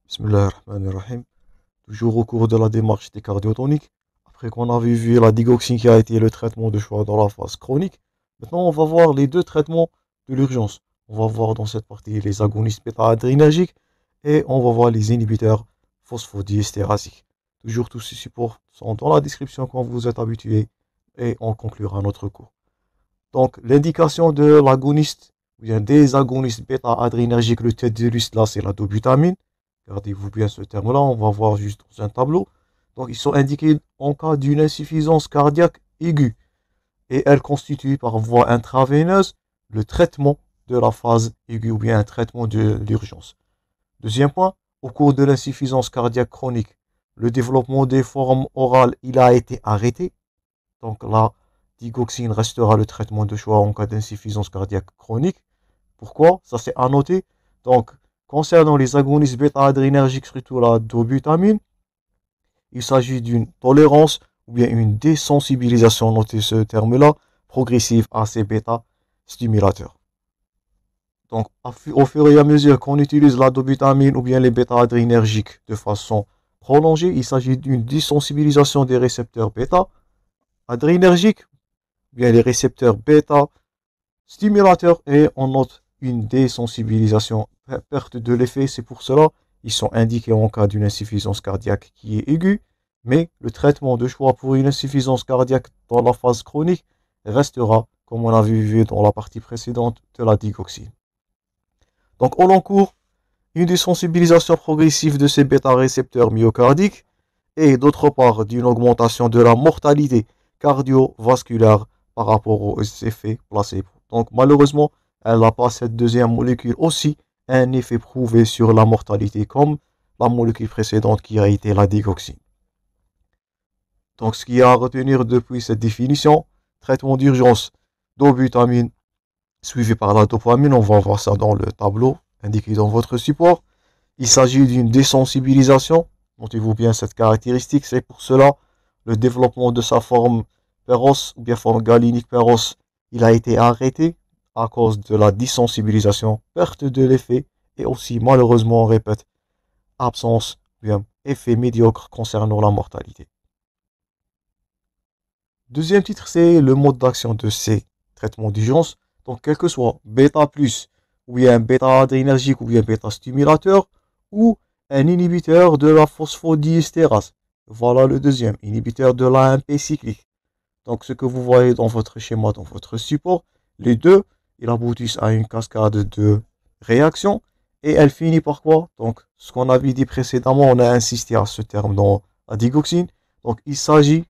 Bismillahirrahmanirrahim. Toujours au cours de la démarche des cardiotoniques, après qu'on avait vu la digoxine qui a été le traitement de choix dans la phase chronique, maintenant on va voir les deux traitements de l'urgence. On va voir dans cette partie les agonistes bêta-adrénergiques et on va voir les inhibiteurs phosphodiesterasiques. Toujours tous ces supports sont dans la description quand vous êtes habitué et on conclura notre cours. Donc l'indication de l'agoniste, ou bien des agonistes bêta-adrénergiques, le tête de liste là c'est la dobutamine. Gardez-vous bien ce terme-là, on va voir juste dans un tableau. Donc, ils sont indiqués en cas d'une insuffisance cardiaque aiguë. Et elle constitue par voie intraveineuse le traitement de la phase aiguë ou bien un traitement de l'urgence. Deuxième point, au cours de l'insuffisance cardiaque chronique, le développement des formes orales, il a été arrêté. Donc, la digoxine restera le traitement de choix en cas d'insuffisance cardiaque chronique. Pourquoi? Ça, c'est à noter. Donc, concernant les agonistes bêta-adrénergiques, surtout la dobutamine, il s'agit d'une tolérance ou bien une désensibilisation, notez ce terme-là, progressive à ces bêta-stimulateurs. Donc, au fur et à mesure qu'on utilise la dobutamine ou bien les bêta-adrénergiques de façon prolongée, il s'agit d'une désensibilisation des récepteurs bêta-adrénergiques, bien les récepteurs bêta-stimulateurs, et on note une désensibilisation, perte de l'effet. C'est pour cela ils sont indiqués en cas d'une insuffisance cardiaque qui est aiguë, mais le traitement de choix pour une insuffisance cardiaque dans la phase chronique restera, comme on avait vu dans la partie précédente, de la digoxine. Donc au long cours, une désensibilisation progressive de ces bêta-récepteurs myocardiques et d'autre part d'une augmentation de la mortalité cardiovasculaire par rapport aux effets placebo. Donc malheureusement, elle n'a pas cette deuxième molécule aussi un effet prouvé sur la mortalité comme la molécule précédente qui a été la digoxine. Donc ce qu'il y a à retenir depuis cette définition, traitement d'urgence, dobutamine suivi par la dopamine, on va voir ça dans le tableau indiqué dans votre support. Il s'agit d'une désensibilisation, notez-vous bien cette caractéristique, c'est pour cela le développement de sa forme péros ou bien forme galinique péros, il a été arrêté à cause de la désensibilisation, perte de l'effet et aussi malheureusement on répète absence bien effet médiocre concernant la mortalité. Deuxième titre, c'est le mode d'action de ces traitements d'urgence. Donc quel que soit bêta plus ou bien bêta adrénergique ou bien bêta stimulateur ou un inhibiteur de la phosphodiesterase. Voilà le deuxième, inhibiteur de l'AMP cyclique. Donc ce que vous voyez dans votre schéma, dans votre support, les deux, ils aboutissent à une cascade de réactions et elle finit par quoi? Donc ce qu'on avait dit précédemment, on a insisté à ce terme dans la digoxine. Donc il s'agit,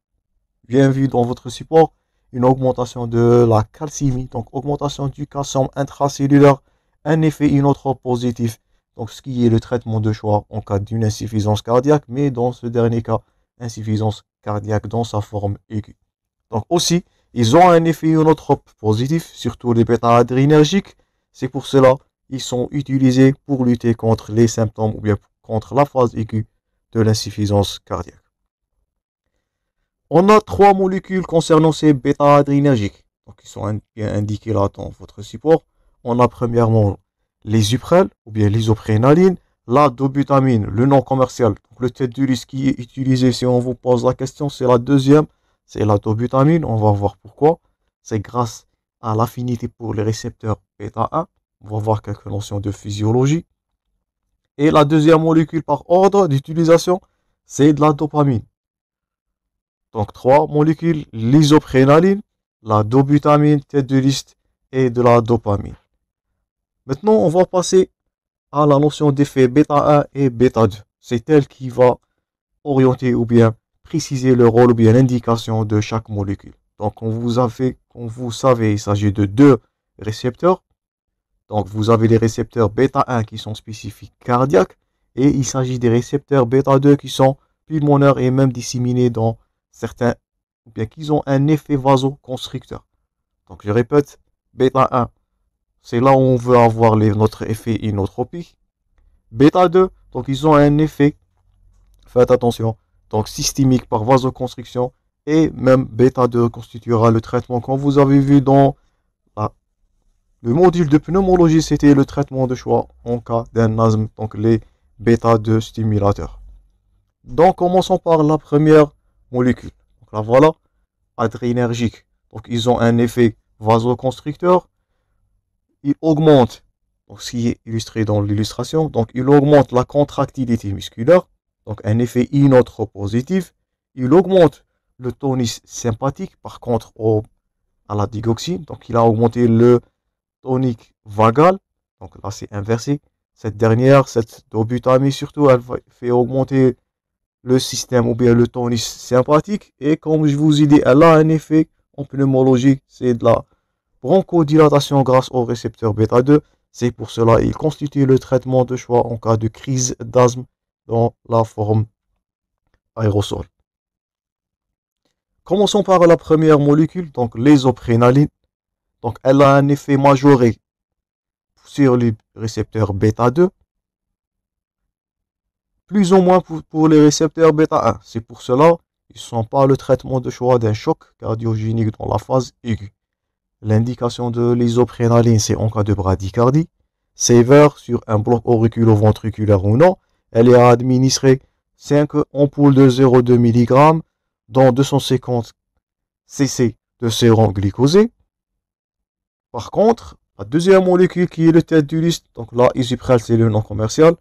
bien vu dans votre support, une augmentation de la calcémie, donc augmentation du calcium intracellulaire, un effet inotrope positif, donc ce qui est le traitement de choix en cas d'une insuffisance cardiaque, mais dans ce dernier cas, insuffisance cardiaque dans sa forme aiguë. Donc aussi, ils ont un effet ionotrope positif, surtout les bêta-adrénergiques. C'est pour cela qu'ils sont utilisés pour lutter contre les symptômes ou bien contre la phase aiguë de l'insuffisance cardiaque. On a trois molécules concernant ces bêta-adrénergiques. Donc ils sont bien indiqués là dans votre support. On a premièrement les uprel ou bien l'isoprénaline, la dobutamine, le nom commercial. Donc le tête du liste qui est utilisé si on vous pose la question, c'est la deuxième. C'est la dobutamine, on va voir pourquoi. C'est grâce à l'affinité pour les récepteurs bêta 1. On va voir quelques notions de physiologie. Et la deuxième molécule par ordre d'utilisation, c'est de la dopamine. Donc trois molécules, l'isoprénaline, la dobutamine, tête de liste, et de la dopamine. Maintenant, on va passer à la notion d'effet bêta 1 et bêta 2. C'est elle qui va orienter ou bien préciser le rôle ou bien l'indication de chaque molécule. Donc, comme vous savez, il s'agit de deux récepteurs. Donc, vous avez les récepteurs bêta 1 qui sont spécifiques cardiaques et il s'agit des récepteurs bêta 2 qui sont pulmonaires et même disséminés dans certains, ou bien qu'ils ont un effet vasoconstricteur. Donc, je répète, bêta 1, c'est là où on veut avoir notre effet inotropique. Bêta 2, donc ils ont un effet, faites attention, donc systémique par vasoconstriction, et même bêta 2 constituera le traitement. Comme vous avez vu dans le module de pneumologie, c'était le traitement de choix en cas d'un asthme, donc les bêta 2 stimulateur. Donc, commençons par la première molécule. Donc là, voilà, adrénergique. Donc, ils ont un effet vasoconstricteur. Ils augmentent, donc ce qui est illustré dans l'illustration, donc il augmente la contractilité musculaire, donc un effet inotropositif. Il augmente le tonus sympathique, par contre, à la digoxine. Donc, il a augmenté le tonique vagal. Donc là, c'est inversé. Cette dernière, cette dobutamine surtout, elle fait augmenter le système ou bien le tonus sympathique. Et comme je vous ai dit, elle a un effet en pneumologie, c'est de la bronchodilatation grâce au récepteur bêta 2. C'est pour cela qu'il constitue le traitement de choix en cas de crise d'asthme dans la forme aérosol. Commençons par la première molécule, donc l'isoprénaline. Donc elle a un effet majoré sur les récepteurs bêta 2, plus ou moins pour les récepteurs bêta 1. C'est pour cela qu'ils ne sont pas le traitement de choix d'un choc cardiogénique dans la phase aiguë. L'indication de l'isoprénaline, c'est en cas de bradycardie, sévère sur un bloc auriculo-ventriculaire ou non. Elle est administrée 5 ampoules de 0,2 mg dans 250 cc de sérum glycosé. Par contre, la deuxième molécule qui est le tête de liste, donc là, Isuprel, c'est le non commercial.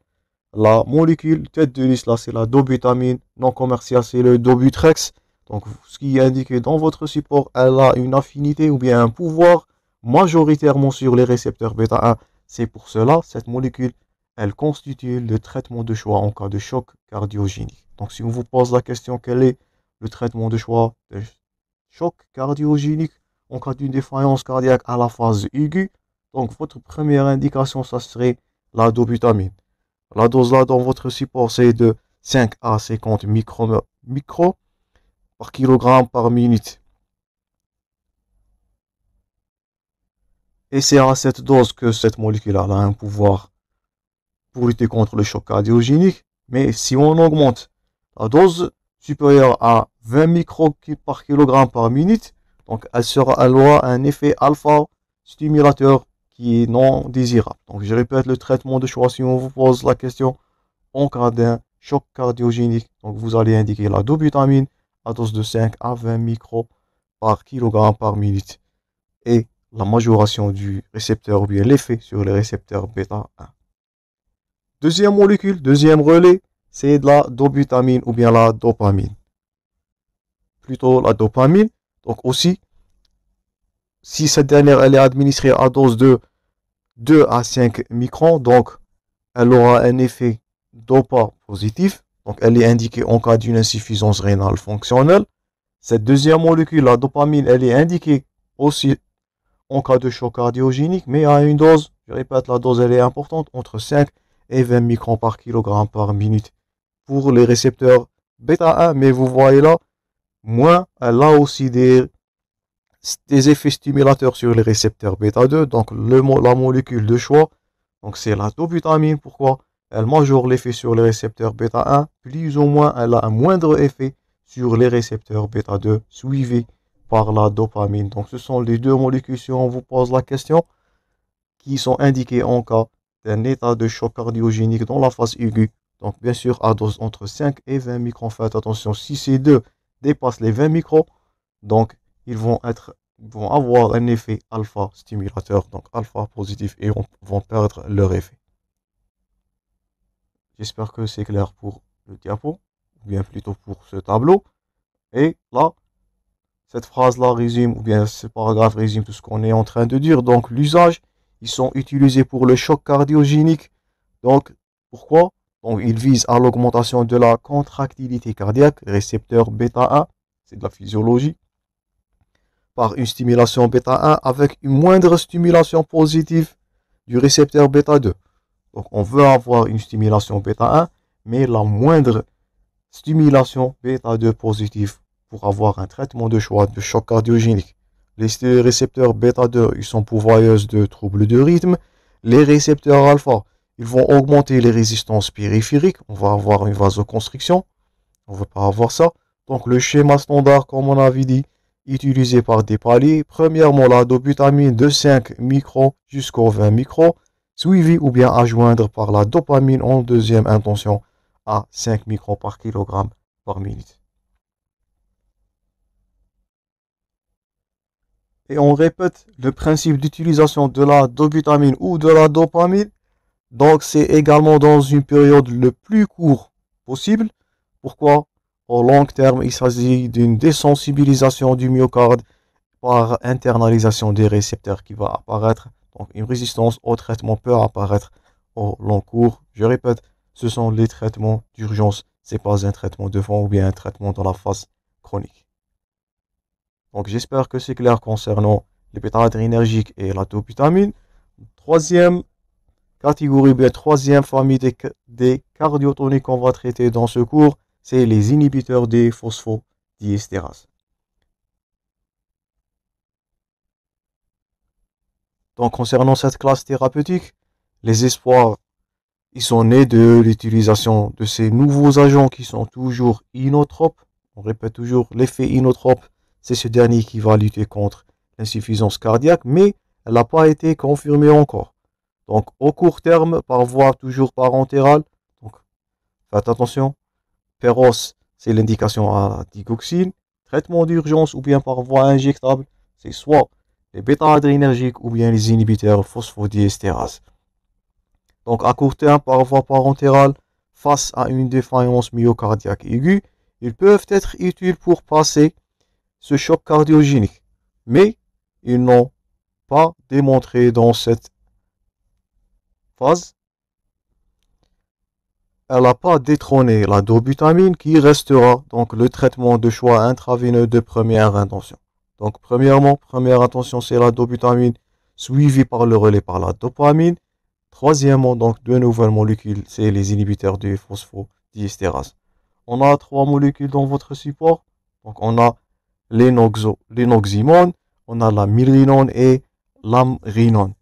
La molécule tête de liste, là, c'est la dobutamine. Non commercial, c'est le Dobutrex. Donc, ce qui est indiqué dans votre support, elle a une affinité ou bien un pouvoir majoritairement sur les récepteurs bêta 1. C'est pour cela, cette molécule, elle constitue le traitement de choix en cas de choc cardiogénique. Donc, si on vous pose la question, quel est le traitement de choix de choc cardiogénique en cas d'une défaillance cardiaque à la phase aiguë, donc votre première indication, ça serait la dobutamine. La dose là dans votre support, c'est de 5 à 50 micro par kilogramme par minute. Et c'est à cette dose que cette molécule a un pouvoir pour lutter contre le choc cardiogénique. Mais si on augmente la dose supérieure à 20 micro par kilogramme par minute, donc elle aura un effet alpha stimulateur qui est non désirable. Donc je répète le traitement de choix si on vous pose la question en cas d'un choc cardiogénique. Donc vous allez indiquer la dobutamine à dose de 5 à 20 micro par kilogramme par minute. Et la majoration du récepteur ou bien l'effet sur les récepteurs bêta 1. Deuxième molécule, deuxième relais, c'est de la dobutamine ou bien la dopamine. Plutôt la dopamine. Donc aussi, si cette dernière elle est administrée à dose de 2 à 5 microns, donc elle aura un effet dopa positif. Donc elle est indiquée en cas d'une insuffisance rénale fonctionnelle. Cette deuxième molécule, la dopamine, elle est indiquée aussi en cas de choc cardiogénique, mais à une dose, je répète, la dose elle est importante, entre 5 et 20 microns par kilogramme par minute pour les récepteurs bêta 1. Mais vous voyez là, moins, elle a aussi des effets stimulateurs sur les récepteurs bêta 2. Donc la molécule de choix, donc c'est la dobutamine. Pourquoi? Elle majore l'effet sur les récepteurs bêta 1, plus ou moins elle a un moindre effet sur les récepteurs bêta 2, suivi par la dopamine. Donc ce sont les deux molécules, si on vous pose la question, qui sont indiquées en cas d'un état de choc cardiogénique dans la phase aiguë. Donc bien sûr à dose entre 5 et 20 microns. Faites attention, si ces deux dépassent les 20 microns, donc ils vont avoir un effet alpha stimulateur, donc alpha positif, et vont perdre leur effet. J'espère que c'est clair pour le diapo, ou bien plutôt pour ce tableau. Et là, cette phrase-là résume, ou bien ce paragraphe résume tout ce qu'on est en train de dire. Donc l'usage, ils sont utilisés pour le choc cardiogénique. Donc pourquoi? Donc ils visent à l'augmentation de la contractilité cardiaque, récepteur bêta 1, c'est de la physiologie, par une stimulation bêta 1 avec une moindre stimulation positive du récepteur bêta 2. Donc on veut avoir une stimulation bêta 1, mais la moindre stimulation bêta 2 positive pour avoir un traitement de choix de choc cardiogénique. Les récepteurs bêta 2, ils sont pourvoyeuses de troubles de rythme. Les récepteurs alpha, ils vont augmenter les résistances périphériques. On va avoir une vasoconstriction. On ne veut pas avoir ça. Donc le schéma standard, comme on avait dit, utilisé par des paliers. Premièrement, la dobutamine de 5 microns jusqu'aux 20 microns. suivi ou bien à joindre par la dopamine en deuxième intention à 5 microns par kilogramme par minute. Et on répète le principe d'utilisation de la dobutamine ou de la dopamine. Donc, c'est également dans une période le plus court possible. Pourquoi? Au long terme, il s'agit d'une désensibilisation du myocarde par internalisation des récepteurs qui va apparaître. Donc, une résistance au traitement peut apparaître au long cours. Je répète, ce sont les traitements d'urgence. Ce n'est pas un traitement de fond ou bien un traitement dans la phase chronique. Donc, j'espère que c'est clair concernant les bêta-adrénergiques et la dobutamine. Troisième catégorie, bien troisième famille des cardiotoniques qu'on va traiter dans ce cours, c'est les inhibiteurs des phosphodieestérases. Donc, concernant cette classe thérapeutique, les espoirs, ils sont nés de l'utilisation de ces nouveaux agents qui sont toujours inotropes. On répète toujours, l'effet inotrope, c'est ce dernier qui va lutter contre l'insuffisance cardiaque, mais elle n'a pas été confirmée encore. Donc, au court terme, par voie toujours parentérale, donc faites attention, Péros, c'est l'indication à la digoxine. Traitement d'urgence ou bien par voie injectable, c'est soit les bêta-adrénergiques ou bien les inhibiteurs phosphodieestérase. Donc, à court terme, par voie parentérale, face à une défaillance myocardiaque aiguë, ils peuvent être utiles pour passer ce choc cardiogénique. Mais ils n'ont pas démontré dans cette phase, elle n'a pas détrôné la dobutamine qui restera donc le traitement de choix intraveineux de première intention. Donc premièrement, première intention c'est la dobutamine suivie par le relais par la dopamine. Troisièmement, donc deux nouvelles molécules, c'est les inhibiteurs du phosphodieestérase. On a trois molécules dans votre support. Donc on a l'énoxymone, on a la milrinone et l'amrinone.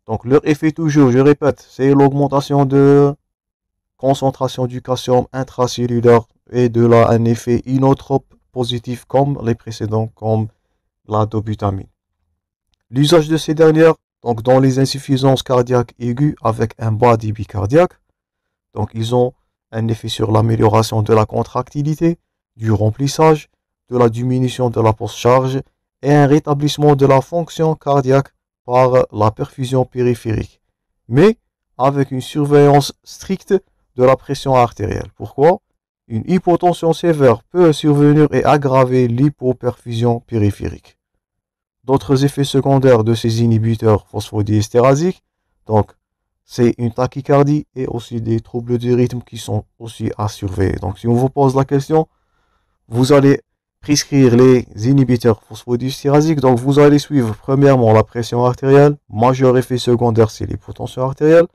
Donc leur effet toujours, je répète, c'est l'augmentation de concentration du calcium intracellulaire et de là un effet inotrope positif comme les précédents, comme la dobutamine. L'usage de ces dernières, donc dans les insuffisances cardiaques aiguës avec un bas débit cardiaque, donc ils ont un effet sur l'amélioration de la contractilité, du remplissage, de la diminution de la post-charge et un rétablissement de la fonction cardiaque par la perfusion périphérique, mais avec une surveillance stricte de la pression artérielle. Pourquoi? Une hypotension sévère peut survenir et aggraver l'hypoperfusion périphérique. D'autres effets secondaires de ces inhibiteurs phosphodieestérasiques, donc c'est une tachycardie et aussi des troubles du rythme qui sont aussi à surveiller. Donc si on vous pose la question, vous allez prescrire les inhibiteurs phosphodieestérasiques. Donc vous allez suivre premièrement la pression artérielle. Majeur effet secondaire, c'est l'hypotension artérielle.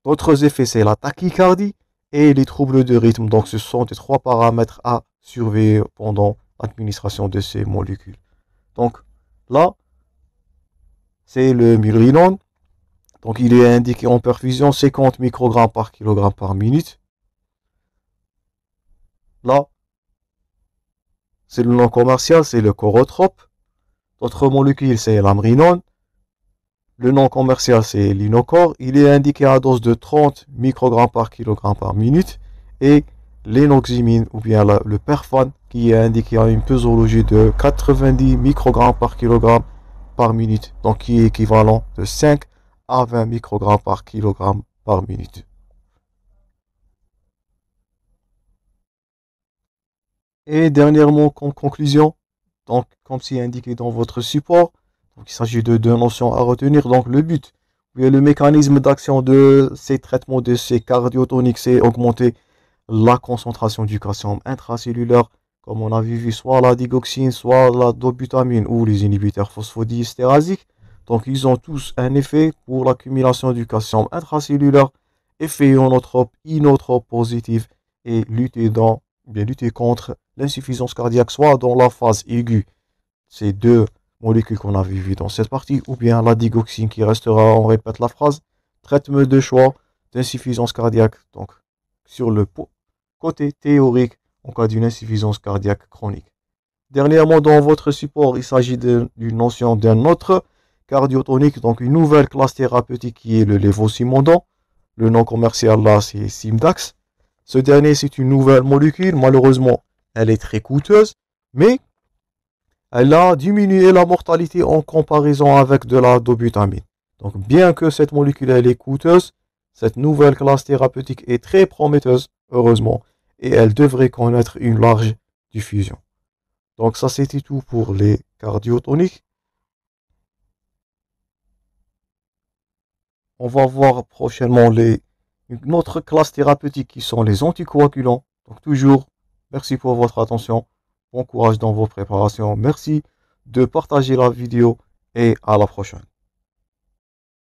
D'autres effets, c'est la tachycardie et les troubles de rythme. Donc ce sont les trois paramètres à surveiller pendant l'administration de ces molécules. Donc là, c'est le milrinone. Donc il est indiqué en perfusion 50 microgrammes par kilogramme par minute. Là, c'est le non commercial, c'est le chorotrope. D'autres molécules, c'est l'amrinone. Le non commercial, c'est l'inocor. Il est indiqué à dose de 30 microgrammes par kilogramme par minute. Et l'énoxymine, ou bien le perfan, qui est indiqué à une posologie de 90 microgrammes par kilogramme par minute. Donc qui est équivalent de 5 à 20 microgrammes par kilogramme par minute. Et dernièrement, comme conclusion, donc comme c'est indiqué dans votre support, donc il s'agit de deux notions à retenir. Donc le but, le mécanisme d'action de ces traitements, de ces cardiotoniques, c'est augmenter la concentration du calcium intracellulaire, comme on a vu, soit la digoxine, soit la dobutamine ou les inhibiteurs phosphodieestérasiques. Donc ils ont tous un effet pour l'accumulation du calcium intracellulaire, effet inotrope positif et lutter contre l'insuffisance cardiaque, soit dans la phase aiguë, ces deux molécules qu'on a vues dans cette partie, ou bien la digoxine qui restera, on répète la phrase, traitement de choix d'insuffisance cardiaque, donc sur le côté théorique en cas d'une insuffisance cardiaque chronique. Dernièrement, dans votre support, il s'agit d'une notion d'un autre cardiotonique, donc une nouvelle classe thérapeutique qui est le lévosimondan. Le nom commercial là, c'est Simdax. Ce dernier, c'est une nouvelle molécule. Malheureusement, elle est très coûteuse, mais elle a diminué la mortalité en comparaison avec de la dobutamine. Donc, bien que cette molécule elle est coûteuse, cette nouvelle classe thérapeutique est très prometteuse, heureusement, et elle devrait connaître une large diffusion. Donc, ça, c'était tout pour les cardiotoniques. On va voir prochainement une autre classe thérapeutique qui sont les anticoagulants. Donc, toujours, merci pour votre attention. Bon courage dans vos préparations. Merci de partager la vidéo et à la prochaine.